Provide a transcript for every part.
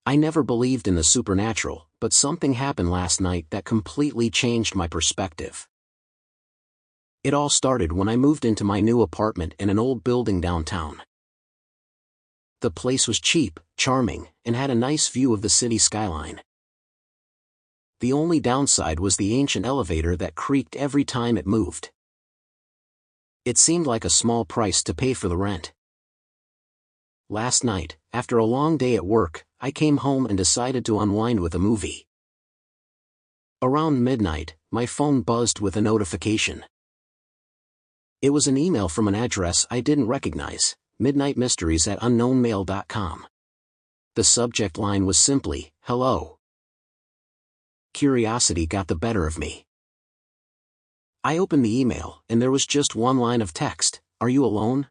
I never believed in the supernatural, but something happened last night that completely changed my perspective. It all started when I moved into my new apartment in an old building downtown. The place was cheap, charming, and had a nice view of the city skyline. The only downside was the ancient elevator that creaked every time it moved. It seemed like a small price to pay for the rent. Last night, after a long day at work, I came home and decided to unwind with a movie. Around midnight, my phone buzzed with a notification. It was an email from an address I didn't recognize, midnightmysteries@unknownmail.com. The subject line was simply, "Hello." Curiosity got the better of me. I opened the email, and there was just one line of text, "Are you alone?"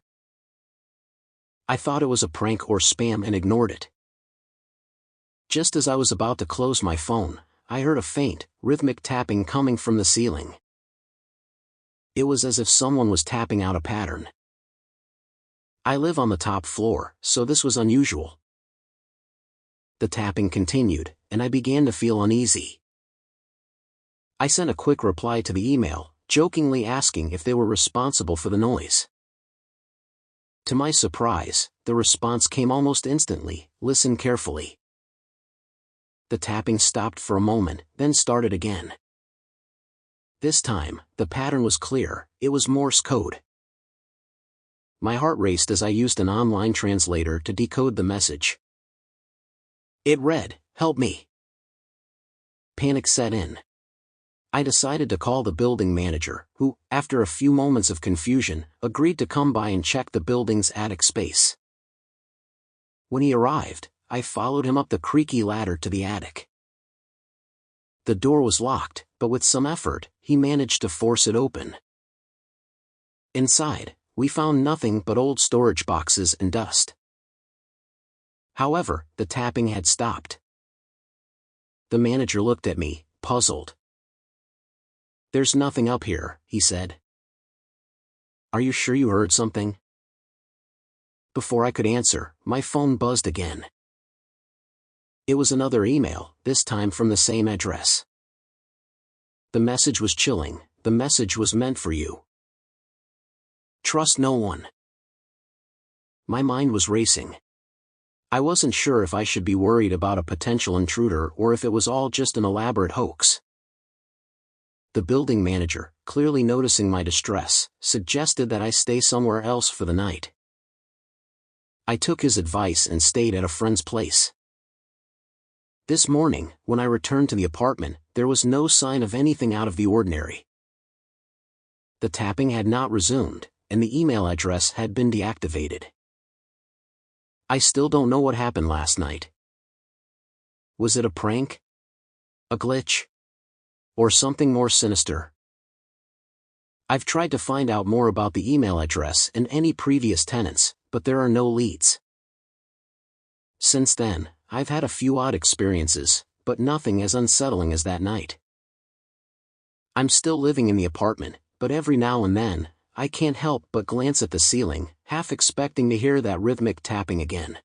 I thought it was a prank or spam and ignored it. Just as I was about to close my phone, I heard a faint, rhythmic tapping coming from the ceiling. It was as if someone was tapping out a pattern. I live on the top floor, so this was unusual. The tapping continued, and I began to feel uneasy. I sent a quick reply to the email, jokingly asking if they were responsible for the noise. To my surprise, the response came almost instantly, "Listen carefully." The tapping stopped for a moment, then started again. This time, the pattern was clear, it was Morse code. My heart raced as I used an online translator to decode the message. It read, "Help me." Panic set in. I decided to call the building manager, who, after a few moments of confusion, agreed to come by and check the building's attic space. When he arrived, I followed him up the creaky ladder to the attic. The door was locked, but with some effort, he managed to force it open. Inside, we found nothing but old storage boxes and dust. However, the tapping had stopped. The manager looked at me, puzzled. "There's nothing up here," he said. "Are you sure you heard something?" Before I could answer, my phone buzzed again. It was another email, this time from the same address. The message was chilling. The message was meant for you. Trust no one. My mind was racing. I wasn't sure if I should be worried about a potential intruder or if it was all just an elaborate hoax. The building manager, clearly noticing my distress, suggested that I stay somewhere else for the night. I took his advice and stayed at a friend's place. This morning, when I returned to the apartment, there was no sign of anything out of the ordinary. The tapping had not resumed, and the email address had been deactivated. I still don't know what happened last night. Was it a prank? A glitch? Or something more sinister? I've tried to find out more about the email address and any previous tenants, but there are no leads. Since then, I've had a few odd experiences, but nothing as unsettling as that night. I'm still living in the apartment, but every now and then, I can't help but glance at the ceiling, half expecting to hear that rhythmic tapping again.